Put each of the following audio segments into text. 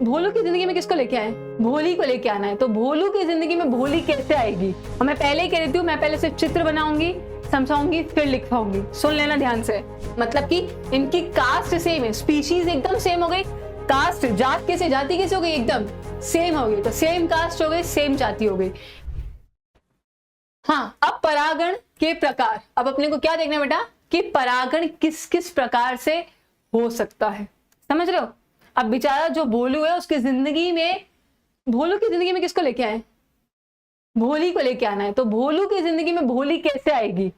भोलू की जिंदगी में किसको लेके आए? भोली को लेके आना है। तो भोलू की जिंदगी में भोली कैसे आएगी? और मैं पहले ही कह देती हूँ, मैं पहले सिर्फ चित्र बनाऊंगी, समझाऊंगी, फिर लिखवाऊंगी। सुन लेना ध्यान से। मतलब कि इनकी कास्ट सेम है, स्पीशीज एकदम सेम हो गई। कास्ट जात कैसे, जाति कैसे हो गई? एकदम सेम हो गई। तो सेम कास्ट हो गई, सेम जाति हो गई। हाँ, अब परागण के प्रकार। अब अपने को क्या देखना है बेटा कि परागण किस किस प्रकार से हो सकता है। समझ रहे हो? अब बेचारा जो भोलू है उसकी जिंदगी में, भोलू की जिंदगी में किसको लेके आए? भोली को लेके आना है। तो भोलू की जिंदगी में भोली कैसे आएगी?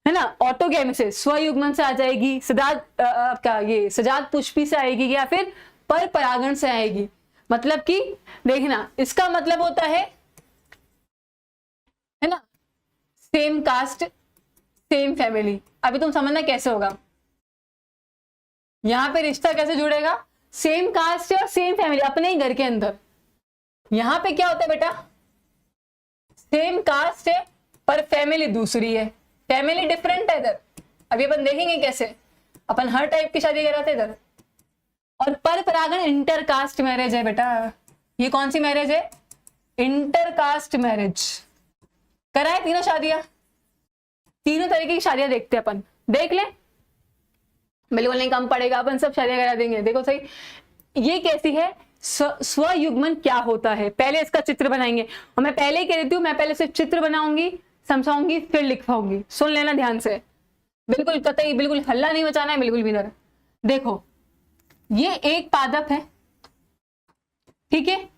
है ना, ऑटोगैमी से, स्वयुग्मन से आ जाएगी, सजात पुष्पी से आएगी, या फिर पर परागण से आएगी। मतलब कि देखना, इसका मतलब होता है ना, सेम कास्ट सेम फैमिली। अभी तुम समझना कैसे होगा। यहां पे रिश्ता कैसे जुड़ेगा? सेम कास्ट और सेम फैमिली, अपने ही घर के अंदर। यहां पे क्या होता है बेटा, सेम कास्ट है पर फैमिली दूसरी है, फैमिली डिफरेंट है इधर। अभी अपन देखेंगे कैसे, अपन हर टाइप की शादी कराते इधर। और पर परागण इंटरकास्ट मैरिज है बेटा। ये कौन सी मैरिज है? Intercaste marriage. कराए तीनों शादियां, तीनों तरीके की शादियां देखते हैं अपन। देख ले, बिल्कुल नहीं कम पड़ेगा, अपन सब शादियां करा देंगे। देखो सही, ये कैसी है? स्वयुग्मन क्या होता है, पहले इसका चित्र बनाएंगे। और मैं पहले ही कह देती हूँ, मैं पहले सिर्फ चित्र बनाऊंगी, समझाऊंगी, फिर लिखवाऊंगी। सुन लेना ध्यान से, बिल्कुल कतई बिल्कुल हल्ला नहीं मचाना है, बिल्कुल भी ना। देखो, ये एक पादप है, ठीक है।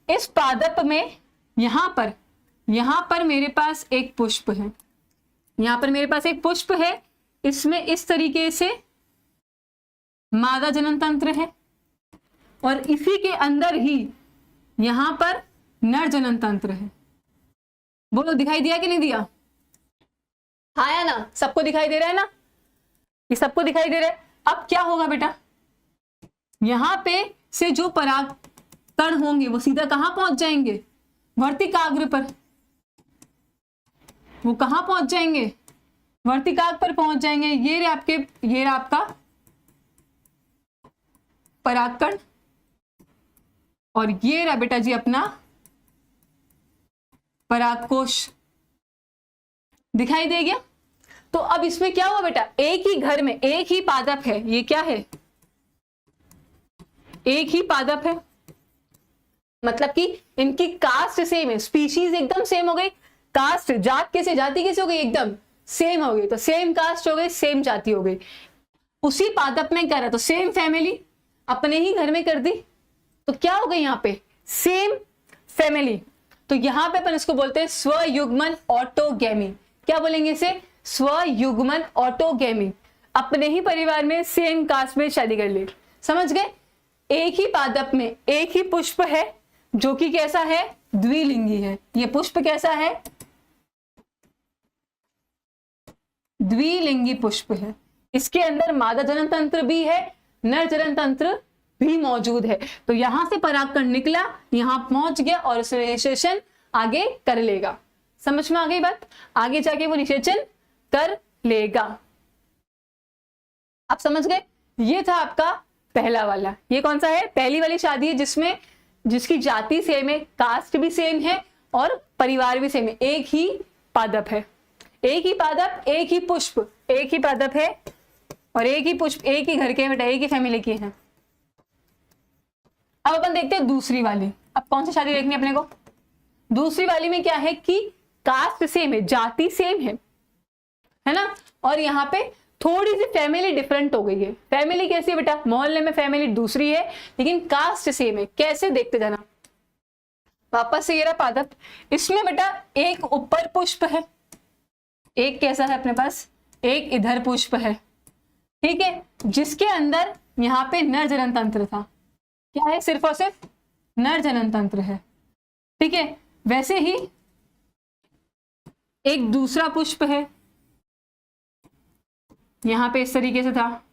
इस पादप में यहां पर मेरे पास एक पुष्प है, यहां पर मेरे पास एक पुष्प है। इसमें इस तरीके से मादा जनन तंत्र है, और इसी के अंदर ही यहां पर नर जनन तंत्र है। बोलो, दिखाई दिया कि नहीं दिया? हाँ या ना? सबको दिखाई दे रहा है ना? ये सबको दिखाई दे रहा है। अब क्या होगा बेटा, यहां पे से जो पराग कण होंगे वो सीधा कहां पहुंच जाएंगे? वर्तिकाग्र पर। वो कहां पहुंच जाएंगे? वर्तिकाग्र पर पहुंच जाएंगे। ये रहा आपका परागकण, और ये रहा बेटा जी अपना परागकोश। दिखाई दे गया? तो अब इसमें क्या हुआ बेटा, एक ही घर में एक ही पादप है। ये क्या है? एक ही पादप है। मतलब कि इनकी कास्ट सेम है, स्पीशीज एकदम सेम हो गई। कास्ट जात कैसे, जाति कैसे हो गई? एकदम सेम हो गई। तो सेम कास्ट हो गई, सेम जाति हो गई। उसी पादप में क्या रहा, तो सेम फैमिली अपने ही घर में कर दी। तो क्या हो गई यहाँ पे? Same family. तो यहां पे अपन इसको बोलते हैं स्वयुग्मन ऑटोगैमी। क्या बोलेंगे इसे? स्वयुग्मन ऑटोगैमी। अपने ही परिवार में सेम कास्ट में शादी कर ली। समझ गए? एक ही पादप में एक ही पुष्प है, जो कि कैसा है? द्विलिंगी है। ये पुष्प कैसा है? द्विलिंगी पुष्प है। इसके अंदर मादा जनन तंत्र भी है, नर जनन तंत्र भी मौजूद है। तो यहां से परागकण निकला, यहां पहुंच गया और उस निषेचन आगे कर लेगा। समझ में आ गई बात? आगे जाके वो निषेचन कर लेगा। आप समझ गए? ये था आपका पहला वाला। ये कौन सा है? पहली वाली शादी है जिसकी जाति सेम है, कास्ट भी सेम है और परिवार भी सेम है। एक ही पादप है, एक ही पादप, एक ही पुष्प, एक ही पादप है और एक ही पुष्प, एक ही घर के बेटा, एक ही फैमिली के हैं। अब अपन देखते हैं दूसरी वाली। अब कौन सी शादी देखनी है अपने को? दूसरी वाली में क्या है कि कास्ट सेम है, जाति सेम है ना, और यहाँ पे थोड़ी सी फैमिली डिफरेंट हो गई है। फैमिली कैसी है बेटा? मोहल्ले में फैमिली दूसरी है लेकिन कास्ट सेम है। कैसे? देखते जाना। वापस से ये रहा पादप, इसमें बेटा एक ऊपर पुष्प है, एक कैसा है अपने पास? एक इधर पुष्प है, ठीक है, जिसके अंदर यहाँ पे नर जनन तंत्र था। क्या है? सिर्फ और सिर्फ नर जनन तंत्र है, ठीक है। वैसे ही एक दूसरा पुष्प है, यहां पे इस तरीके से था,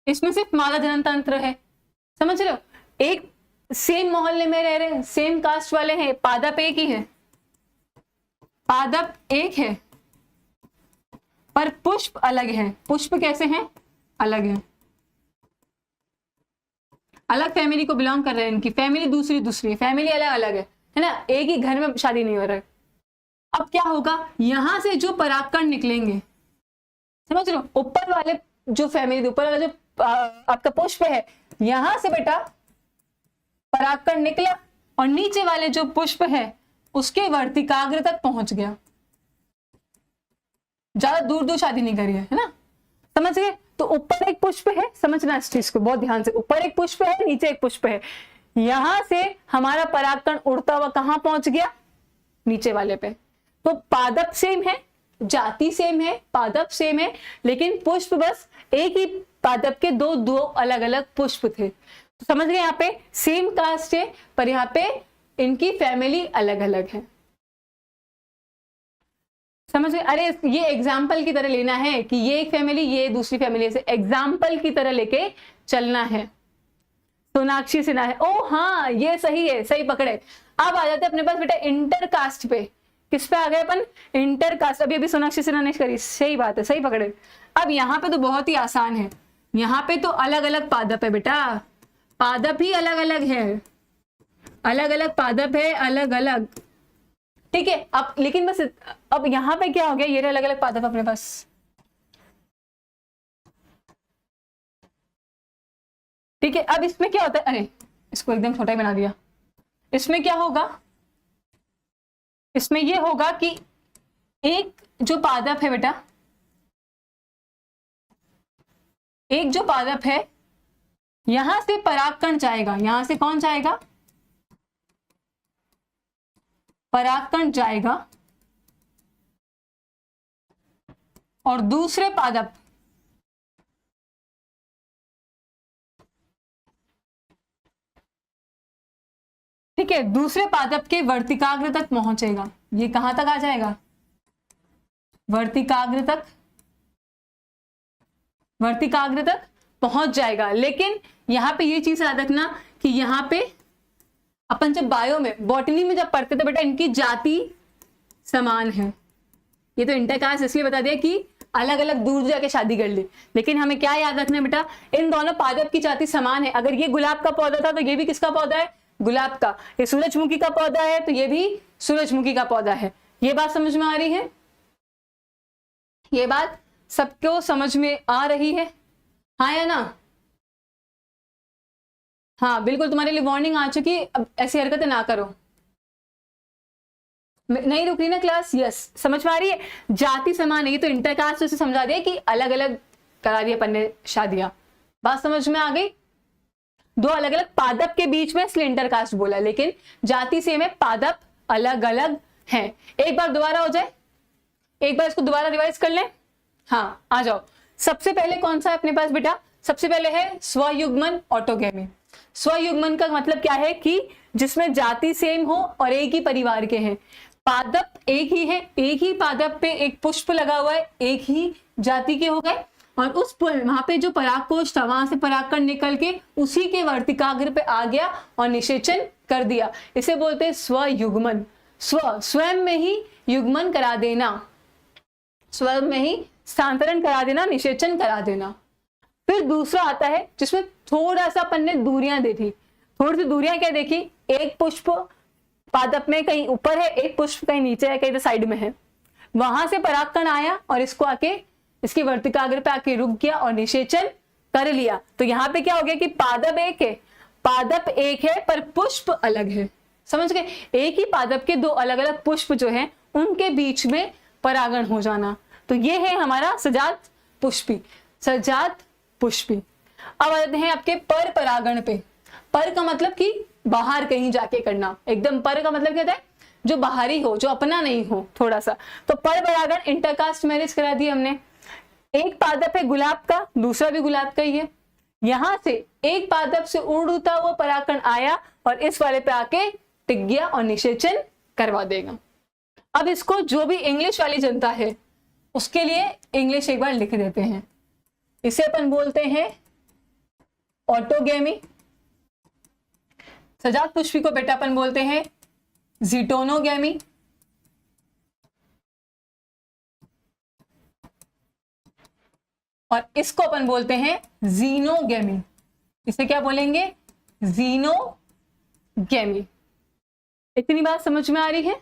इसमें सिर्फ मादा जनन तंत्र है। समझ रहे हो? एक सेम मोहल्ले में रह रहे हैं, सेम कास्ट वाले हैं, पादप एक ही है, पादप एक है पर पुष्प अलग है। पुष्प कैसे हैं? अलग है। अलग फैमिली को बिलोंग कर रहे हैं, इनकी फैमिली दूसरी दूसरी है, फैमिली अलग अलग है ना, एक ही घर में शादी नहीं हो रहा है। अब क्या होगा, यहां से जो परागकण निकलेंगे, समझ रहे हो, ऊपर वाले जो फैमिली, ऊपर वाला जो आपका पुष्प है, यहां से बेटा परागकण निकला और नीचे वाले जो पुष्प है उसके वर्तिकाग्र तक पहुंच गया। ज्यादा दूर दूर शादी नहीं करी है ना, समझ गए। तो ऊपर एक पुष्प है, समझना इस चीज को बहुत ध्यान से, ऊपर एक पुष्प है, नीचे एक पुष्प है, यहां से हमारा परागकण उड़ता हुआ कहां पहुंच गया, नीचे वाले पे। तो पादप सेम है, जाति सेम है, पादप सेम है, लेकिन पुष्प बस एक ही पादप के दो दो अलग अलग पुष्प थे। तो समझ गए, यहाँ पे सेम कास्ट है पर यहाँ पे इनकी फैमिली अलग अलग है। समझ गए। अरे ये एग्जाम्पल की तरह लेना है कि ये एक फैमिली, ये दूसरी फैमिली, से एग्जाम्पल की तरह लेके चलना है। सोनाक्षी सिन्हा है, ओ हाँ ये सही है, सही पकड़े। अब आ जाते अपने पास बेटा इंटरकास्ट पे। किस पे आ गए अपन, इंटरकास्ट। अभी अभी सोनाक्षी सिन्हा ने करी, सही बात है, सही पकड़े। अब यहाँ पे तो बहुत ही आसान है, यहाँ पे तो अलग अलग पादप है बेटा, पादप ही अलग अलग है, अलग अलग पादप है, अलग अलग, ठीक है। अब लेकिन बस अब यहाँ पे क्या हो गया, ये अलग अलग पादप अपने पास, ठीक है। अब इसमें क्या होता है, अरे इसको एकदम छोटा ही बना दिया। इसमें क्या होगा, इसमें ये होगा कि एक जो पादप है बेटा, एक जो पादप है, यहां से परागकण जाएगा, यहां से कौन जाएगा, परागकण जाएगा और दूसरे पादप, ठीक है, दूसरे पादप के वर्तिकाग्र तक पहुंचेगा। ये कहां तक आ जाएगा, वर्तिकाग्र तक, वर्तिकाग्र तक पहुंच जाएगा। लेकिन यहां पे ये चीज याद रखना कि यहां पे अपन जब बायो में, बॉटनी में जब पढ़ते थे बेटा, इनकी जाति समान है। ये तो इंटरकास्ट इसलिए बता दिया कि अलग अलग दूर जाके शादी कर ली, लेकिन हमें क्या याद रखना है बेटा, इन दोनों पादप की जाति समान है। अगर ये गुलाब का पौधा था तो ये भी किसका पौधा है, गुलाब का। ये सूरजमुखी का पौधा है तो ये भी सूरजमुखी का पौधा है। ये बात समझ में आ रही है, ये बात सबको समझ में आ रही है, हाँ या ना। हाँ बिल्कुल, तुम्हारे लिए वार्निंग आ चुकी, अब ऐसी हरकतें ना करो। नहीं रुक रही ना क्लास, यस समझ में आ रही है। जाति समान है, ये तो इंटरकास्ट उसे समझा दिया कि अलग अलग करा दिया अपन ने शादियां, बात समझ में आ गई। दो अलग अलग पादप के बीच में इसलिए इंटरकास्ट बोला, लेकिन जाति सेम है, पादप अलग अलग हैं। एक बार दोबारा हो जाए, एक बार इसको दोबारा रिवाइज कर लें। हाँ आ जाओ। सबसे पहले कौन सा है अपने पास बेटा, सबसे पहले है स्वयुग्मन, ऑटोगैमी। स्वयुग्मन का मतलब क्या है कि जिसमें जाति सेम हो और एक ही परिवार के हैं, पादप एक ही है, एक ही पादप पे एक पुष्प लगा हुआ है, एक ही जाति के हो गए, और उस वहां पे जो परागकोश था वहां से परागकण निकल के उसी के वर्तिकाग्र पे आ गया और निषेचन कर दिया। इसे बोलते हैं स्वयुग्मन। स्वयं में ही युग्मन करा देना, स्वयं में ही स्थानांतरण करा देना, निषेचन करा देना। फिर दूसरा आता है जिसमें थोड़ा सा अपन ने दूरियां देखी, थोड़ी सी दूरियां क्या देखी, एक पुष्प पादप में कहीं ऊपर है, एक पुष्प कहीं नीचे है, कहीं तो साइड में है, वहां से परागकण आया और इसको आके इसके वर्तिकाग्र पे आके रुक गया और निषेचन कर लिया। तो यहाँ पे क्या हो गया कि पादप एक है, पादप एक है पर पुष्प अलग है, समझ गए। एक ही पादप के दो अलग अलग पुष्प जो हैं उनके बीच में परागण हो जाना, तो ये है हमारा सजात पुष्पी, सजात पुष्पी। अब आते हैं आपके पर परागण पे। पर का मतलब कि बाहर कहीं जाके करना, एकदम पर का मतलब क्या होता है, जो बाहरी हो, जो अपना नहीं हो थोड़ा सा। तो पर परागण इंटरकास्ट मैरिज करा दी हमने। एक पादप है गुलाब का, दूसरा भी गुलाब का ही है, यहां से एक पादप से उड़ता हुआ परागकण आया और इस वाले पे आके टिक गया और निषेचन करवा देगा। अब इसको जो भी इंग्लिश वाली जनता है उसके लिए इंग्लिश एक बार लिख देते हैं। इसे अपन बोलते हैं ऑटोगैमी। सजात पुष्पी को बेटा अपन बोलते हैं जीटोनोगैमी। और इसको अपन बोलते हैं जीनोगैमी। इसे क्या बोलेंगे, जीनोगेमी। इतनी बात समझ में आ रही है?